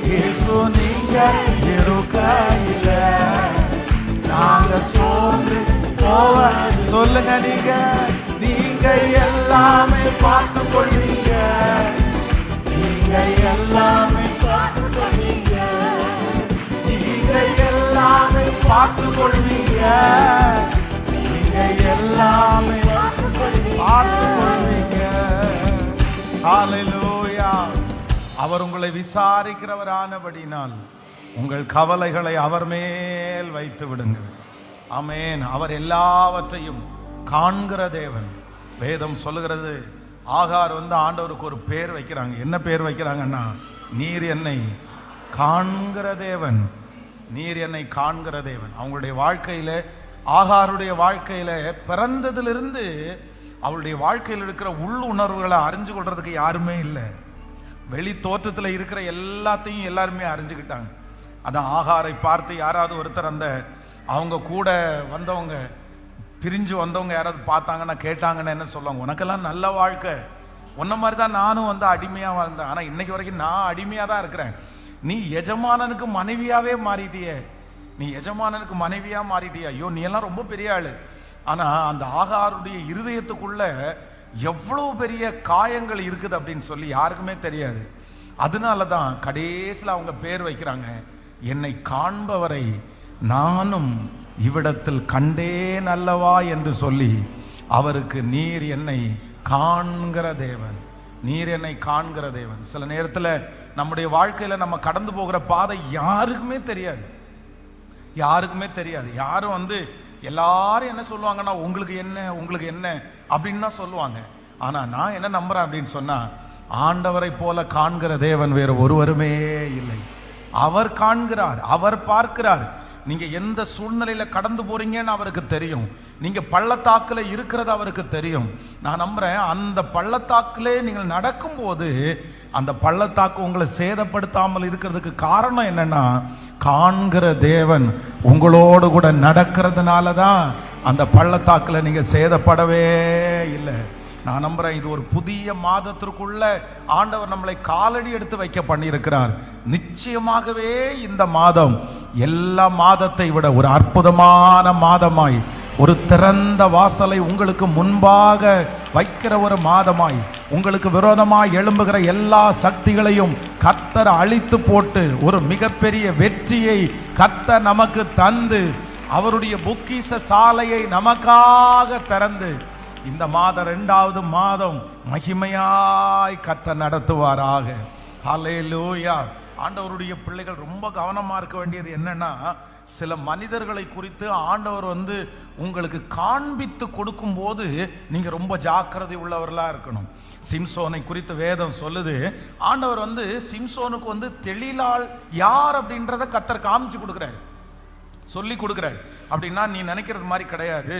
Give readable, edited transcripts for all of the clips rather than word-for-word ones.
இயேசு நீங்க இருக்கையில நாங்க சோர்ந்து போவ. சொல்லுங்க, நீங்க எல்லாமே பார்த்து கொள்வீங்க. நீங்க எல்லாமே பார்த்து கொள்வீங்க. நீங்க எல்லாமே பார்த்து கொள்வீங்க. நீங்க எல்லாமே பார்த்து கொள்வீங்க. ஹல்லேலூயா. அவர் உங்களை விசாரிக்கிறவரானபடினால் உங்கள் கவலைகளை அவர் மேல் வைத்து விடுங்கள். ஆமென். அவர் எல்லாவற்றையும் காண்கிற தேவன். வேதம் சொல்லுகிறது, ஆகார் ஆண்டவருக்கு ஒரு பேர் வைக்கிறாங்க. என்ன பேர் வைக்கிறாங்கன்னா, நீர் என்னை காண்கிற தேவன். நீர் என்னை காண்கிற தேவன். அவங்களுடைய வாழ்க்கையில, ஆகாருடைய வாழ்க்கையில பிறந்ததிலிருந்து அவளுடைய வாழ்க்கையில் இருக்கிற உள்ளுணர்வுகளை அறிஞ்சு கொள்றதுக்கு யாருமே இல்லை. வெளி தோற்றத்தில் இருக்கிற எல்லாத்தையும் எல்லாருமே அறிஞ்சுக்கிட்டாங்க. அதான் ஆகாரை பார்த்து யாராவது ஒருத்தர் அவங்க கூட வந்தவங்க, பிரிஞ்சு வந்தவங்க யாராவது பார்த்தாங்கன்னா கேட்டாங்கன்னா என்ன சொல்லுவாங்க, உனக்கெல்லாம் நல்ல வாழ்க்கை, உன்ன மாதிரி தான் நானும் அடிமையாக வாழ்ந்தேன், ஆனால் இன்னைக்கு வரைக்கும் நான் அடிமையாக தான் இருக்கிறேன். நீ எஜமானனுக்கு மனைவியாவே மாறிட்டியே, நீ எஜமானனுக்கு மனைவியா மாறிட்டியா, ஐயோ நீ எல்லாம் ரொம்ப பெரிய ஆளு. ஆனா அந்த ஆகாருடைய இருதயத்துக்குள்ள எவ்வளவு பெரிய காயங்கள் இருக்குது அப்படின்னு சொல்லி யாருக்குமே தெரியாது. அதனாலதான் கடைசியில் அவங்க பேர் வைக்கிறாங்க, என்னை காண்பவரை நானும் இவ்விடத்தில் கண்டேன் அல்லவா என்று சொல்லி அவருக்கு நீர் என்னை காண்கிற தேவன், நீர் என்னை காண்கிற தேவன். சில நேரத்தில் நம்முடைய வாழ்க்கையில நம்ம கடந்து போகிற பாதை யாருக்குமே தெரியாது, யாருக்குமே தெரியாது. யாரும் எல்லாரும் என்ன சொல்லுவாங்கன்னா, உங்களுக்கு என்ன உங்களுக்கு என்ன அப்படின்னு தான் சொல்லுவாங்க. ஆனா நான் என்ன நம்புறேன் அப்படின்னு சொன்னா, ஆண்டவரை போல காண்கிற தேவன் வேறு ஒருவருமே இல்லை. அவர் காண்கிறார், அவர் பார்க்கிறார். நீங்க எந்த சூழ்நிலையில கடந்து போறீங்கன்னு அவருக்கு தெரியும். நீங்க பள்ளத்தாக்குல இருக்கிறது அவருக்கு தெரியும். நான் நம்புறேன், அந்த பள்ளத்தாக்குலே நீங்கள் நடக்கும் போது அந்த பள்ளத்தாக்கு உங்களை சேதப்படுத்தாமல் இருக்கிறதுக்கு காரணம் என்னன்னா, காண்கிற தேவன் உங்களோடு கூட நடக்கிறதுனால தான் அந்த பள்ளத்தாக்குல நீங்க சேதப்படவே இல்லை. நான் நம்புறேன், இது ஒரு புதிய மாதத்திற்குள்ள ஆண்டவர் நம்மளை காலடி எடுத்து வைக்க பண்ணியிருக்கிறார். நிச்சயமாகவே இந்த மாதம் எல்லா மாதத்தை விட ஒரு அற்புதமான மாதமாய், ஒரு திறந்த வாசலை உங்களுக்கு முன்பாக வைக்கிற ஒரு மாதமாய், உங்களுக்கு விரோதமாய் எழும்புகிற எல்லா சக்திகளையும் கர்த்தர் அழித்து போட்டு ஒரு மிகப்பெரிய வெற்றியை கர்த்தர் நமக்கு தந்து அவருடைய பொக்கிஷ சாலையை நமக்காக திறந்து இந்த மாதம் 2வது மாதம் மகிமையாய் கர்த்தர் நடத்துவாராக. ஹல்லேலூயா. ஆண்டவருடைய பிள்ளைகள் ரொம்ப கவனமா இருக்க வேண்டியது என்னன்னா, சில மனிதர்களை குறித்து ஆண்டவர் உங்களுக்கு காண்பித்து கொடுக்கும் போது நீங்க ரொம்ப ஜாக்கிரதை உள்ளவர்களா இருக்கணும். சிம்சோனை குறித்து வேதம் சொல்லுது, ஆண்டவர் சிம்சோனுக்கு தெளிலால் யார் அப்படின்றத கர்த்தர் காமிச்சு கொடுக்கிறாரு, சொல்லி கொடுக்கிறாரு. அப்படின்னா நீ நினைக்கிறது மாதிரி கிடையாது.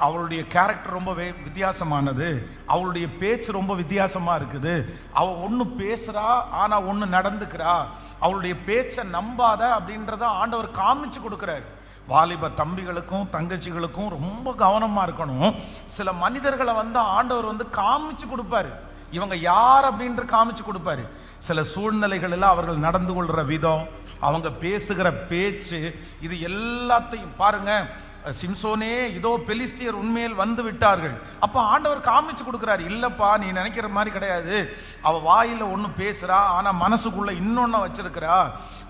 அவளுடைய கேரக்டர் ரொம்ப வித்தியாசமானது, அவளுடைய பேச்சு ரொம்ப வித்தியாசமா இருக்குது. அவ ஒன்று பேசுறா ஆனா ஒன்று நடந்துக்கிறா, அவளுடைய பேச்சை நம்பாத அப்படின்றத ஆண்டவர் காமிச்சு கொடுக்கிறாரு. வாலிப தம்பிகளுக்கும் தங்கச்சிகளுக்கும் ரொம்ப கவனமா இருக்கணும். சில மனிதர்களை ஆண்டவர் காமிச்சு கொடுப்பாரு, இவங்க யார் அப்படின்ற காமிச்சு கொடுப்பாரு. சில சூழ்நிலைகளில் அவர்கள் நடந்து கொள்ற விதம், அவங்க பேசுகிற பேச்சு, இது எல்லாத்தையும் பாருங்க. சிம்சோனே, இதோ பெலிஸ்தியர் உண்மையில் வந்து விட்டார்கள். அப்ப ஆண்டவர் காமிச்சு கொடுக்கிறார், இல்லப்பா நீ நினைக்கிற மாதிரி கிடையாது. அவ வாயில ஒண்ணு பேசுறா ஆனா மனசுக்குள்ள இன்னொன்னு வச்சிருக்கிறா.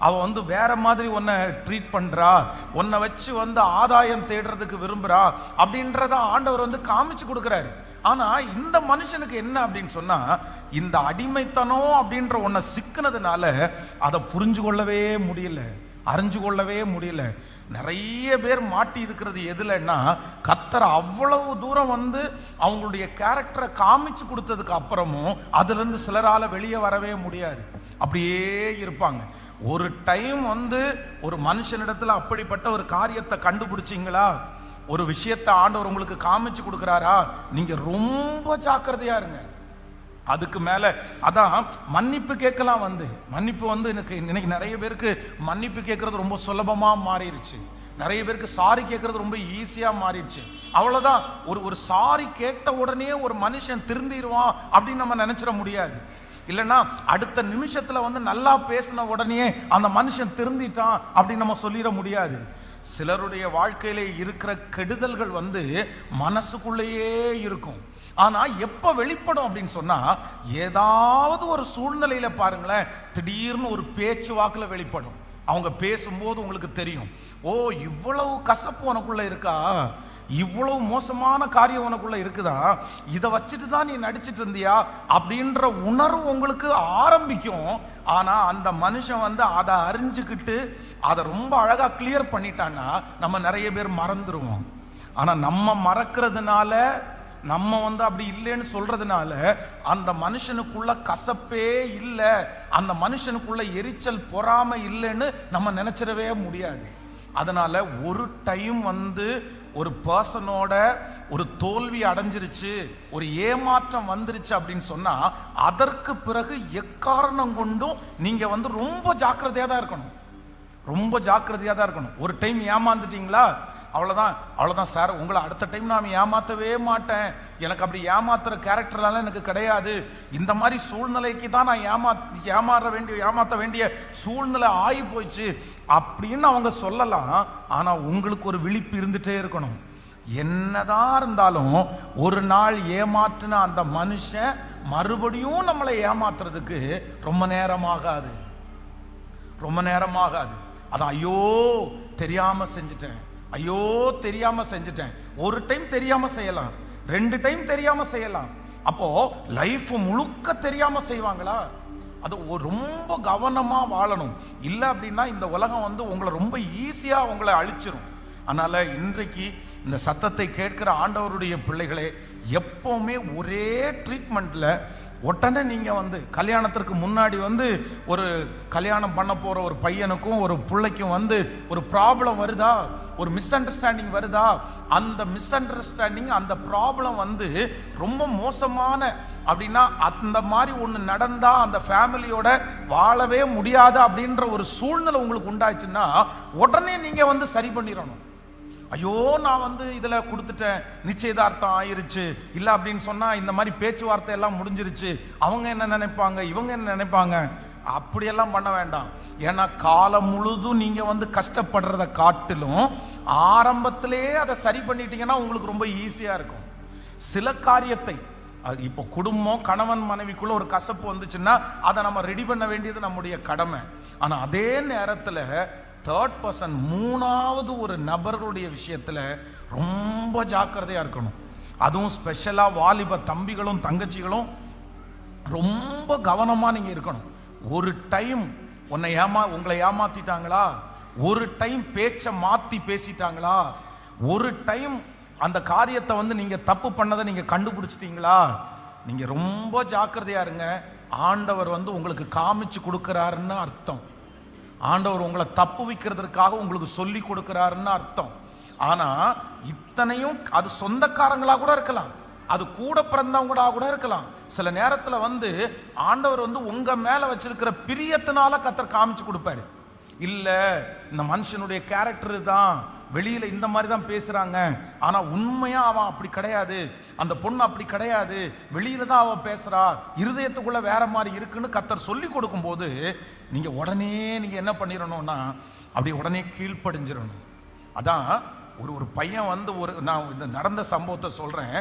அவ வேற மாதிரி உன்னை ட்ரீட் பண்றா, உன்னை வச்சு ஆதாயம் தேடுறதுக்கு விரும்புறா அப்படின்றத ஆண்டவர் காமிச்சு கொடுக்கிறாரு. ஆனா இந்த மனுஷனுக்கு என்ன அப்படின்னு சொன்னா, இந்த அடிமைத்தனம் அப்படின்ற ஒன்ன சிக்கினதுனால அதை புரிஞ்சு கொள்ளவே முடியல, அறிஞ்சு கொள்ளவே முடியல. நிறைய பேர் மாட்டி இருக்கிறது எதுலன்னா, கர்த்தர் அவ்வளவு தூரம் அவங்களுடைய கேரக்டரை காமிச்சு கொடுத்ததுக்கு அப்புறமும் அதுல இருந்து சிலரால வெளியே வரவே முடியாது, அப்படியே இருப்பாங்க. ஒரு டைம் ஒரு மனுஷனிடத்துல அப்படிப்பட்ட ஒரு காரியத்தை கண்டுபிடிச்சிங்களா, ஒரு விஷயத்தை ஆண்டவர் உங்களுக்கு காமிச்சு கொடுக்கிறாரா, நீங்க ரொம்ப ஜாக்கிரதையா இருங்க. அதுக்கு மேல அதான் மன்னிப்பு கேட்கலாம். மன்னிப்பு இன்னைக்கு நிறைய பேருக்கு மன்னிப்பு கேட்கறது ரொம்ப சுலபமா மாறிடுச்சு. நிறைய பேருக்கு சாரி கேட்கறது ரொம்ப ஈஸியா மாறிடுச்சு. அவ்வளவுதான். ஒரு சாரி கேட்ட உடனே ஒரு மனுஷன் திருந்திடுவான் அப்படின்னு நம்ம நினைச்சிட முடியாது. இல்லைன்னா அடுத்த நிமிஷத்துல வந்து நல்லா பேசின உடனே அந்த மனுஷன் திருந்திட்டான் அப்படின்னு நம்ம சொல்லிட முடியாது. சிலருடைய வாழ்க்கையில இருக்கிற கெடுதல்கள் வந்து மனசுக்குள்ளேயே இருக்கும். ஆனா எப்ப வெளிப்படும் அப்படின்னு சொன்னா, ஏதாவது ஒரு சூழ்நிலையில பாருங்களேன், திடீர்னு ஒரு பேச்சு வாக்குல வெளிப்படும். அவங்க பேசும்போது உங்களுக்கு தெரியும், ஓ இவ்வளவு கசப்பு உனக்குள்ள இருக்கா, இவ்வளவு மோசமான காரியம் உனக்குள்ள இருக்குதா, இதை வச்சுட்டு தான் நீ நடிச்சிட்டு இருந்தியா அப்படின்ற உணர்வு உங்களுக்கு ஆரம்பிக்கும். ஆனா அந்த மனுஷன் வந்து அதை அறிஞ்சுக்கிட்டு அதை ரொம்ப அழகா கிளியர் பண்ணிட்டான்னா நம்ம நிறைய பேர் மறந்துடுவோம். ஆனா நம்ம மறக்கிறதுனால, நம்ம வந்து அப்படி இல்லைன்னு சொல்றதுனால அந்த மனுஷனுக்குள்ள கசப்பே இல்லை, அந்த மனுஷனுக்குள்ள எரிச்சல் பொறாமை இல்லைன்னு நம்ம நினைச்சிடவே முடியாது. அதனால ஒரு டைம் வந்து ஒரு பர்சனோட ஒரு தோல்வி அடைஞ்சிருச்சு, ஒரு ஏமாற்றம் வந்துருச்சு அப்படின்னு சொன்னா, அதற்கு பிறகு எக்காரணம் கொண்டும் நீங்க வந்து ரொம்ப ஜாக்கிரதையா தான் இருக்கணும். ரொம்ப ஜாக்கிரதையா தான் இருக்கணும். ஒரு டைம் ஏமாந்துட்டீங்களா, அவ்வளவுதான் சார், உங்களை அடுத்த டைம் நான் ஏமாத்தவே மாட்டேன், எனக்கு அப்படி ஏமாத்துற கேரக்டர்லாம் எனக்கு கிடையாது, இந்த மாதிரி சூழ்நிலைக்கு தான் நான் ஏமாத்த வேண்டிய சூழ்நிலை ஆகி போயிடுச்சு அப்படின்னு அவங்க சொல்லலாம். ஆனா உங்களுக்கு ஒரு விழிப்பு இருந்துட்டே இருக்கணும். என்னதான் இருந்தாலும் ஒரு நாள் ஏமாற்றின அந்த மனுஷன் மறுபடியும் நம்மளை ஏமாத்துறதுக்கு ரொம்ப நேரமாகாது. அதான் ஐயோ தெரியாம செஞ்சுட்டேன், ஐயோ தெரியாம செஞ்சுட்டேன். ஒரு டைம் தெரியாம செய்யலாம், 2 டைம் தெரியாம செய்யலாம். அப்போ லைஃப் முழுக்க தெரியாம செய்வாங்களா? அது ரொம்ப கவனமா வாழணும். இல்லை அப்படின்னா இந்த உலகம் வந்து உங்களை ரொம்ப ஈஸியா உங்களை அழிச்சிரும். அதனால இன்றைக்கு இந்த சத்தத்தை கேட்கிற ஆண்டவருடைய பிள்ளைகளே, எப்பவுமே ஒரே ட்ரீட்மெண்ட்ல உடனே நீங்க வந்து கல்யாணத்திற்கு முன்னாடி வந்து ஒரு கல்யாணம் பண்ண போற ஒரு பையனுக்கும் ஒரு பிள்ளைக்கும் வந்து ஒரு ப்ராப்ளம் வருதா, ஒரு மிஸ் அண்டர்ஸ்டாண்டிங் வருதா, அந்த மிஸ் அண்டர்ஸ்டாண்டிங் அந்த ப்ராப்ளம் வந்து ரொம்ப மோசமான அப்படின்னா அந்த மாதிரி ஒன்று நடந்தா அந்த ஃபேமிலியோட வாழவே முடியாது அப்படின்ற ஒரு சூழ்நிலை உங்களுக்கு உண்டாச்சுன்னா உடனே நீங்க வந்து சரி பண்ணிடணும். ஐயோ நான் வந்து இதுல கொடுத்துட்டேன், நிச்சயதார்த்தம் ஆயிருச்சு, இல்ல அப்படின்னு சொன்னா இந்த மாதிரி பேச்சுவார்த்தை எல்லாம் முடிஞ்சிருச்சு, அவங்க என்ன நினைப்பாங்க, இவங்க என்ன நினைப்பாங்க, அப்படியெல்லாம் பண்ண வேண்டாம். ஏன்னா காலம் முழுதும் நீங்க வந்து கஷ்டப்படுறத காட்டிலும் ஆரம்பத்திலே அதை சரி பண்ணிட்டீங்கன்னா உங்களுக்கு ரொம்ப ஈஸியா இருக்கும். சில காரியத்தை இப்போ குடும்பம் கணவன் மனைவிக்குள்ள ஒரு கசப்பு வந்துச்சுன்னா அதை நம்ம ரெடி பண்ண வேண்டியது நம்முடைய கடமை. ஆனா அதே நேரத்துல தேர்ட் பர்சன், மூணாவது ஒரு நபர்களுடைய விஷயத்துல ரொம்ப ஜாக்கிரதையா இருக்கணும். அதுவும் ஸ்பெஷலா வாலிப தம்பிகளும் தங்கச்சிகளும் ரொம்ப கவனமா நீங்க இருக்கணும். ஒரு டைம் உங்களை ஏமாத்திட்டாங்களா, ஒரு டைம் பேச்ச மாத்தி பேசிட்டாங்களா, ஒரு டைம் அந்த காரியத்தை வந்து நீங்க தப்பு பண்ணதை நீங்க கண்டுபிடிச்சிட்டீங்களா, நீங்க ரொம்ப ஜாக்கிரதையா இருங்க. ஆண்டவர் வந்து உங்களுக்கு காமிச்சு கொடுக்கிறாருன்னு அர்த்தம். ஆண்டவர் உங்களை தப்பு வைக்கிறதுக்காக உங்களுக்கு சொல்லி கொடுக்கிறாருன்னு அர்த்தம். ஆனா இத்தனையும் அது சொந்தக்காரங்களா கூட இருக்கலாம், அது கூட பிறந்தவங்களா கூட இருக்கலாம். சில நேரத்துல வந்து ஆண்டவர் வந்து உங்க மேல வச்சிருக்கிற பிரியத்தினால கர்த்தர் காமிச்சு கொடுப்பாரு. இல்ல இந்த மனுஷனுடைய கேரக்டர் தான், வெளியில இந்த மாதிரி தான் பேசுறாங்க, ஆனா உண்மையா அவன் அப்படி கிடையாது, அந்த பொண்ணு அப்படி கிடையாது, வெளியில தான் அவன் பேசுறா, இருதயத்துக்குள்ள வேற மாதிரி இருக்குன்னு கர்த்தர் சொல்லி கொடுக்கும் போது நீங்க உடனே நீங்க என்ன பண்ணிடணும்னா அப்படி உடனே கீழ்ப்படிஞ்சிடணும். அதான் ஒரு பையன் வந்து நான் இந்த நடந்த சம்பவத்தை சொல்றேன்.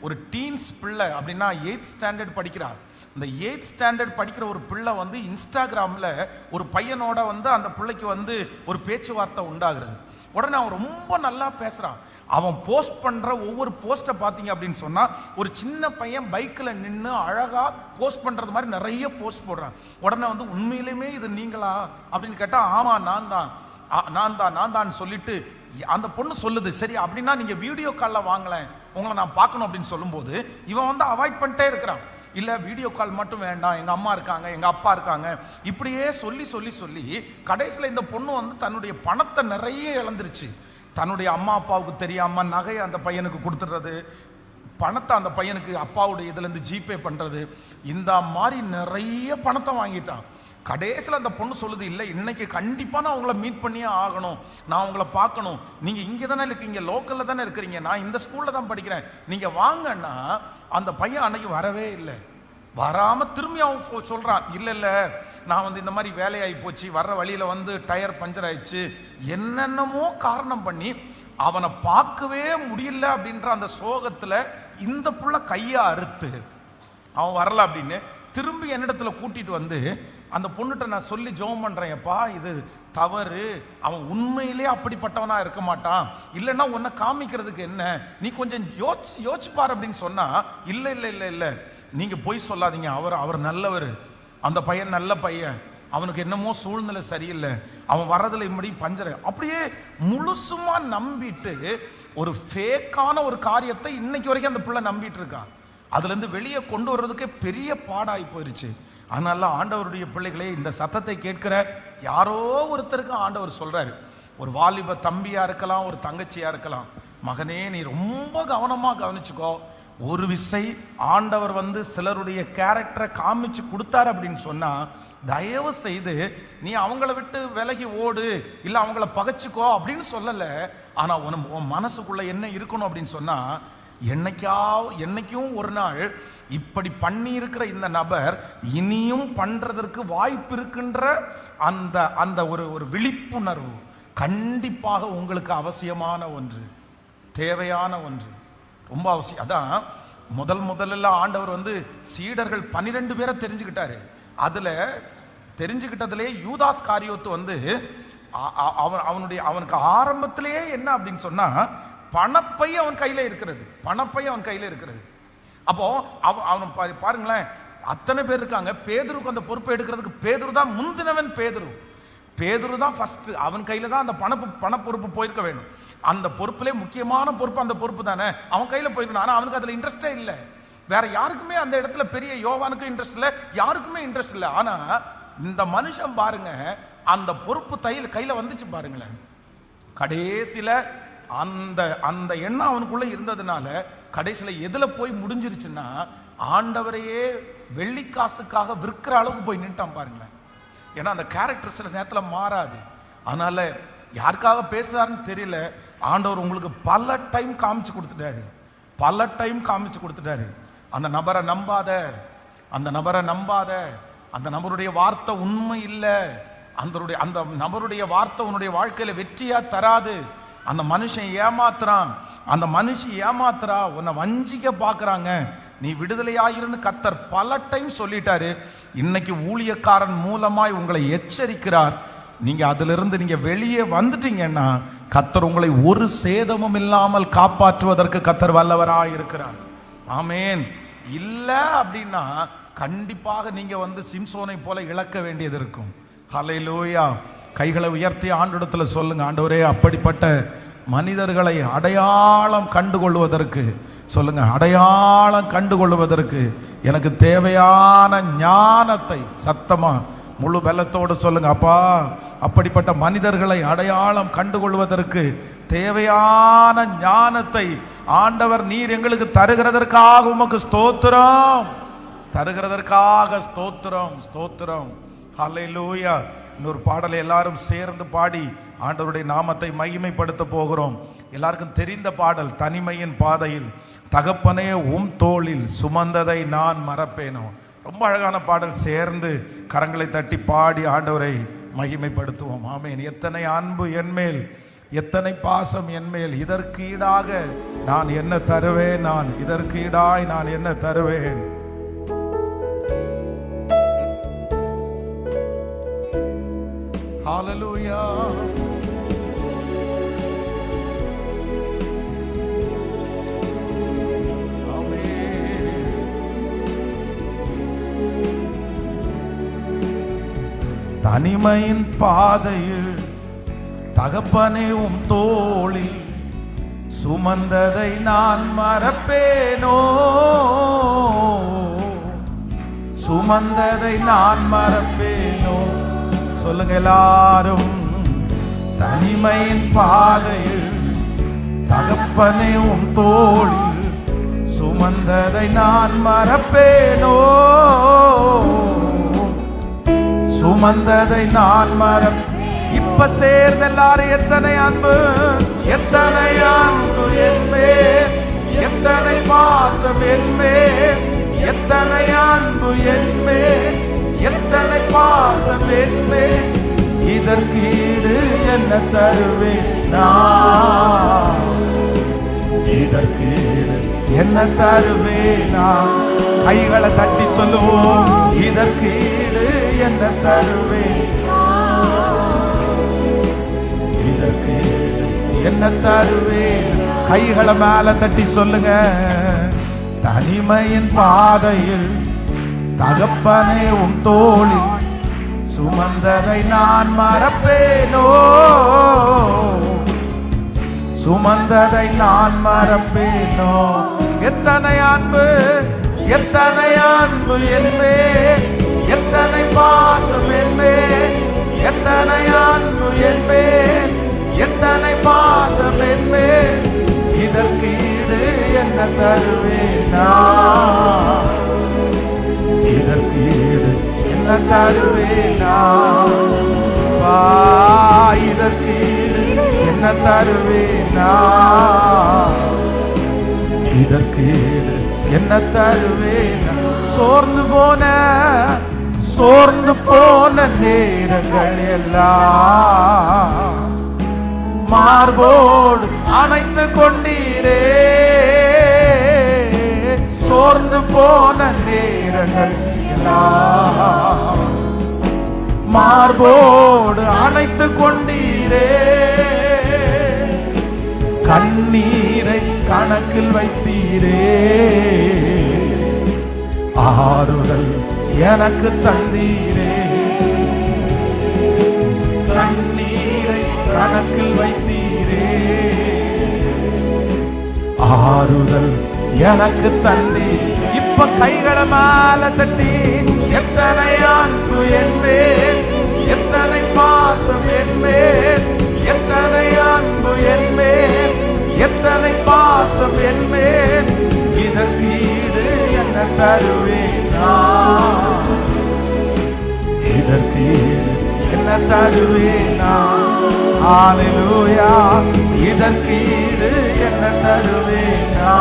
ஒரு டீன்ஸ் பிள்ளை அப்படின்னா 8th ஸ்டாண்டர்ட் படிக்கிறார். இந்த 8th ஸ்டாண்டர்ட் படிக்கிற ஒரு பிள்ளை வந்து இன்ஸ்டாகிராம்ல ஒரு பையனோட வந்து அந்த பிள்ளைக்கு வந்து ஒரு பேச்சுவார்த்தை உண்டாகிறது. உடனே அவன் ரொம்ப நல்லா பேசுறான். அவன் போஸ்ட் பண்ற ஒவ்வொரு போஸ்ட்டை பார்த்தீங்க அப்படின்னு சொன்னா ஒரு சின்ன பையன் பைக்கில் நின்று அழகா போஸ்ட் பண்றது மாதிரி நிறைய போஸ்ட் போடுறான். உடனே வந்து உண்மையிலுமே இது நீங்களா அப்படின்னு கேட்டா, ஆமா நான் தான் சொல்லிட்டு அந்த பொண்ணு சொல்லுது, சரி அப்படின்னா நீங்க வீடியோ காலில் வாங்கலேன், உங்களை நான் பார்க்கணும் அப்படின்னு சொல்லும்போது இவன் வந்து அவாய்ட் பண்ணிட்டே இருக்கிறான். இல்ல வீடியோ கால் மட்டும் வேண்டாம், எங்க அம்மா இருக்காங்க, எங்க அப்பா இருக்காங்க, இப்படியே சொல்லி சொல்லி சொல்லி கடைசியில் இந்த பொண்ணு வந்து தன்னுடைய பணத்தை நிறைய இழந்துருச்சு. தன்னுடைய அம்மா அப்பாவுக்கு தெரியாம நகையை அந்த பையனுக்கு கொடுத்துடுறது, பணத்தை அந்த பையனுக்கு அப்பாவுடைய இதுல இருந்து ஜிபே பண்றது, இந்த மாதிரி நிறைய பணத்தை வாங்கிட்டான். கடைசியில் அந்த பொண்ணு சொல்லுது, இல்லை இன்னைக்கு கண்டிப்பா நான் உங்களை மீட் பண்ணியே ஆகணும், நான் உங்களை பார்க்கணும், நீங்க இங்கே தானே இருக்கீங்க, லோக்கல்ல தானே இருக்கிறீங்க, நான் இந்த ஸ்கூல்ல தான் படிக்கிறேன், நீங்க வாங்கன்னா அந்த பையன் அன்னைக்கு வரவே இல்லை. வராம திரும்பி அவன் சொல்றான், இல்ல இல்ல நான் வந்து இந்த மாதிரி வேலையாகி போச்சு, வர்ற வழியில வந்து டயர் பஞ்சர் ஆயிடுச்சு, என்னென்னமோ காரணம் பண்ணி அவனை பார்க்கவே முடியல அப்படின்ற அந்த சோகத்துல இந்த புள்ள கையை அறுத்து அவன் வரல அப்படின்னு திரும்பி என்னிடத்துல கூட்டிட்டு வந்து அந்த பொண்ணுகிட்ட நான் சொல்லி ஜெபம் பண்றேன், எப்பா இது தவறு, அவன் உண்மையிலே அப்படிப்பட்டவனா இருக்க மாட்டான், இல்லைன்னா உன்னை காமிக்கிறதுக்கு என்ன, நீ கொஞ்சம் யோசிப்பார் அப்படின்னு சொன்னா, இல்ல இல்ல இல்ல இல்ல நீங்க போய் சொல்லாதீங்க, அவர் நல்லவர், அந்த பையன் நல்ல பையன், அவனுக்கு என்னமோ சூழ்நிலை சரியில்லை, அவன் வர்றதுல இப்படி பஞ்சர், அப்படியே முழுசுமா நம்பிட்டு ஒரு ஃபேக்கான ஒரு காரியத்தை இன்னைக்கு வரைக்கும் அந்த பிள்ளை நம்பிட்டு இருக்கான். அதுல இருந்து வெளியே கொண்டு வர்றதுக்கே பெரிய பாடாகி போயிருச்சு. அதனால ஆண்டவருடைய பிள்ளைகளே, இந்த சத்தத்தை கேட்கிற யாரோ ஒருத்தருக்கு ஆண்டவர் சொல்றாரு, ஒரு வாலிப தம்பியா இருக்கலாம், ஒரு தங்கச்சியா இருக்கலாம், மகனே நீ ரொம்ப கவனமா கவனிச்சுக்கோ, ஒரு விசை ஆண்டவர் வந்து சிலருடைய கேரக்டரை காமிச்சு கொடுத்தாரு அப்படின்னு சொன்னா தயவு செய்து நீ அவங்கள விட்டு விலகி ஓடு, இல்ல அவங்கள பகைச்சுக்கோ அப்படின்னு சொல்லல. ஆனா உன் மனசுக்குள்ள என்ன இருக்கணும் அப்படின்னு சொன்னா, என்னைக்கும் ஒரு நாள் இப்படி பண்ணி இருக்கிற இந்த நபர் இனியும் பண்றதற்கு வாய்ப்பு இருக்கின்ற அந்த அந்த ஒரு விழிப்புணர்வு கண்டிப்பாக உங்களுக்கு அவசியமான ஒன்று, தேவையான ஒன்று, ரொம்ப அவசியம். அதான் முதல்ல ஆண்டவர் வந்து சீடர்கள் 12 பேரை தெரிஞ்சுக்கிட்டாரு. அதுல தெரிஞ்சுக்கிட்டதுலே யூதாஸ் காரியோத்து வந்து அவனுக்கு ஆரம்பத்திலேயே என்ன அப்படின்னு சொன்னா, பணப்பை அவன் கையில இருக்கிறது. அப்போ அவன் பாருங்களேன், அத்தனை பேர் இருக்காங்க, பேதுருக்கு அந்த பொறுப்பை எடுக்கிறதுக்கு பேதுரு தான் முந்தினவன். பேதுரு தான் ஃபர்ஸ்ட், அவன் கையில தான் அந்த பண பொறுப்பு போயிருக்க வேணும். அந்த பொறுப்புலே முக்கியமான பொறுப்பு அந்த பொறுப்பு தானே, அவன் கையில போயிருக்கணும். ஆனா அவனுக்கு அதுல இன்ட்ரெஸ்டே இல்லை, வேற யாருக்குமே அந்த இடத்துல, பெரிய யோவானுக்கும் இன்ட்ரெஸ்ட் இல்லை, யாருக்குமே இன்ட்ரெஸ்ட் இல்லை. ஆனா இந்த மனுஷன் பாருங்க, அந்த பொறுப்பு கையில வந்துச்சு பாருங்களேன். கடைசியில அந்த எண்ணம் அவனுக்குள்ள இருந்ததுனால கடைசியில எதுல போய் முடிஞ்சிருச்சுன்னா, ஆண்டவரையே வெள்ளிக்காசுக்காக விற்கிற அளவுக்கு போய் நின்ட்டான் பாருங்களேன். ஏன்னா அந்த கேரக்டர் சில நேரத்தில் மாறாது. அதனால யாருக்காக பேசுறாருன்னு தெரியல, ஆண்டவர் உங்களுக்கு பல டைம் காமிச்சு கொடுத்துட்டாரு. அந்த நபரை நம்பாத, அந்த நபருடைய வார்த்தை உண்மை இல்லை, அந்த நபருடைய வார்த்தை உன்னுடைய வாழ்க்கையில வெற்றியா தராது, அந்த மனுஷன் ஏமாத்துறான், அந்த மனுஷி ஏமாத்துறா, உன்னை வஞ்சிக்க பாக்குறாங்க, நீ விடுதலையாயிருன்னு கர்த்தர் பல டைம் சொல்லிட்டாரு. இன்னைக்கு ஊழியக்காரன் மூலமாய் உங்களை எச்சரிக்கிறார். நீங்க அதிலிருந்து நீங்க வெளியே வந்துட்டீங்கன்னா கர்த்தர் உங்களை ஒரு சேதமும் இல்லாமல் காப்பாற்றுவதற்கு கர்த்தர் வல்லவராய் இருக்கிறார். ஆமேன். இல்ல அப்படின்னா கண்டிப்பாக நீங்க வந்து சிம்சோனை போல இழக்க வேண்டியது இருக்கும். ஹல்லேலூயா. கைகளை உயர்த்தி ஆண்டவரிடத்துல சொல்லுங்க, ஆண்டவரே அப்படிப்பட்ட மனிதர்களை அடையாளம் கண்டுகொள்வதற்கு சொல்லுங்க, அடையாளம் கண்டுகொள்வதற்கு எனக்கு தேவையான ஞானத்தை சத்தமா முழு பலத்தோடு சொல்லுங்க. அப்பா, அப்படிப்பட்ட மனிதர்களை அடையாளம் கண்டுகொள்வதற்கு தேவையான ஞானத்தை ஆண்டவர் நீர் எங்களுக்கு தருகிறதற்காக உமக்கு ஸ்தோத்திரம், ஸ்தோத்திரம். ஹல்லேலூயா. இன்னொரு பாடலை எல்லாரும் சேர்ந்து பாடி ஆண்டவருடைய நாமத்தை மகிமைப்படுத்த போகிறோம். எல்லாருக்கும் தெரிந்த பாடல், தனிமையின் பாதையில் தகப்பனே உம் தோளில் சுமந்ததை நான் மறப்பேனோ. ரொம்ப அழகான பாடல். சேர்ந்து கரங்களை தட்டி பாடி ஆண்டவரை மகிமைப்படுத்துவோம். ஆமேன். எத்தனை அன்பு என்மேல், எத்தனை பாசம் என்மேல், இதற்கு ஈடாக நான் என்ன தருவேன், இதற்கு ஈடாய் நான் என்ன தருவேன். ஹல்லேலூயா. தனிமையின் பாதையில் தகப்பனே உம் தோளில் சுமந்ததை நான் மறப்பேனோ, சுமந்ததை நான் மறப்பேனோ. சொல்லுங்க எல்லாரும். தனிமையின் பாதையில் தகப்பனே உம் தோளில் சுமந்ததை நான் மறப்பேனோ, சுமந்ததை நான் மறப்பேன். இப்ப சேர்ந்த எல்லாரும் எத்தனை அன்பு என்மேல், எத்தனை பாசம் என்மேல், எத்தனை அன்பு என்பே, எத்தனை பாசம் என்பே, இதற்கு ஈடு என்ன தருவேன் நான்? இதற்கு ஈடு என்ன தருவேன் நான்? கைகளை தட்டி சொல்லுவோம், இதற்கு ஈடு என்ன தருவேன்? இதற்கு ஈடு என்ன தருவேன்? கைகளை மேல தட்டி சொல்லுங்க. தனிமையின் பாதையில் தகப்பனே உன் தோளில் சுமந்ததை நான் மறப்பேனோ? சுமந்ததை நான் மறப்பேனோ? எத்தனை அன்பு, எத்தனை அன்பு என்பே, எத்தனை பாசம் என்பே, எத்தனை அன்பு என்பே, எத்தனை பாசம் என்பே, இதற்கு ஈடு என்ன தருவேனா? இதற்கு ஈடு என்ன தருவேனா? இதற்கு ஈடு என்ன தருவேனா? இதற்கு ஈடு என்ன தருவேனா? சோர்ந்து போன நேரங்கள் எல்லாம் மார்போடு அணைத்து கொண்டீரே. சோர்ந்து போன நேரங்கள் எல்லாம் மார்போடு அணைத்து கொண்டீரே. கண்ணீரை கணக்கில் வைத்தீரே. ஆறுதல் எனக்கு தந்தீரே. கண்ணீரை கணக்கில் வைத்தீரே. ஆறுதல் எனக்கு தந்தி. இப்ப கைகளை மேல தட்டி, எத்தனை அன்பு என்பேன், எத்தனை பாசம் என்பேன், எத்தனை அன்பு என்பேன், எத்தனை பாசம் என்பேன், இதற்கு ஈடு என்ன தருவேனா? இதற்கு ஈடு என்ன தருவேனா? ஹல்லேலூயா. இதற்கு ஈடு என்ன தருவேனா?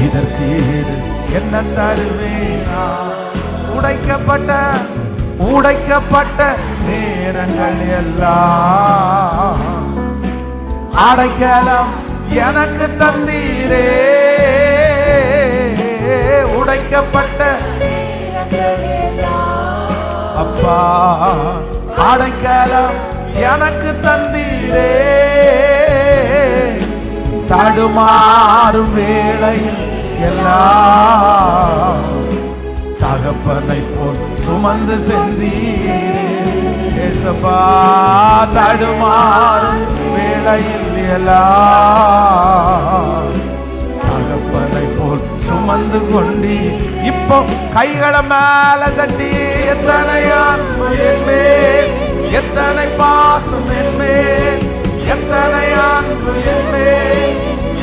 இதற்கு ஈடு என்ன தருவேனா? உடைக்கப்பட்ட நேரங்கள் எல்லாம் அடைக்கலம் எனக்கு தந்தீரே. உடைக்கப்பட்ட அப்பா அடைக்கலம் எனக்கு தந்தீரே. தடுமாறும் வேளையில் எல்லாம் தகப்பனை போல் சுமந்து சென்றீரே. ஏசப்பா தடுமாறும் வேளையில் எல்லாம் தகப்பனை போல் சுமந்து கொண்டீ. இப்போ கைகளை மேல தட்டி, எத்தனை அன்பு என்பேன், எத்தனை பாசம் என்பேன், எத்தனை அன்பு என்பேன்,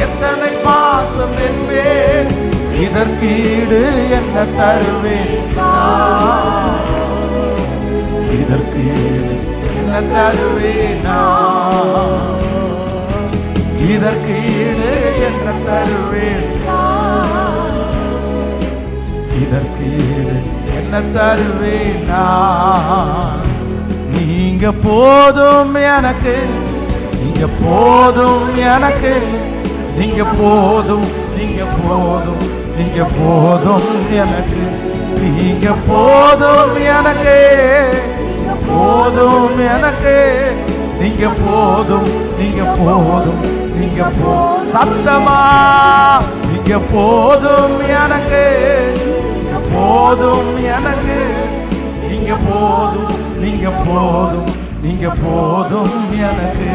எத்தனை பாசம் என்பேன், இதற்கு ஈடு என்ன தருவேன்? இதற்கு ஈடு என்ன தருவேனா? இதற்கு ஈடு என்ன தருவேன்? இதற்கு ஈடு என்ன தருவேனா? நீங்க போதும் எனக்கு, நீங்க போதும் எனக்கு, நீங்க போதும், நீங்க போதும், நீங்க போதும் எனக்கு, நீங்க போதும் எனக்கு, போதும் எனக்கு, நீங்க போதும், நீங்க போதும், நீங்க சத்தமா நீங்க போதும் எனக்கு, போதும் எனக்கு, நீங்க போதும், நீங்க போதும், நீங்க போதும் எனக்கு.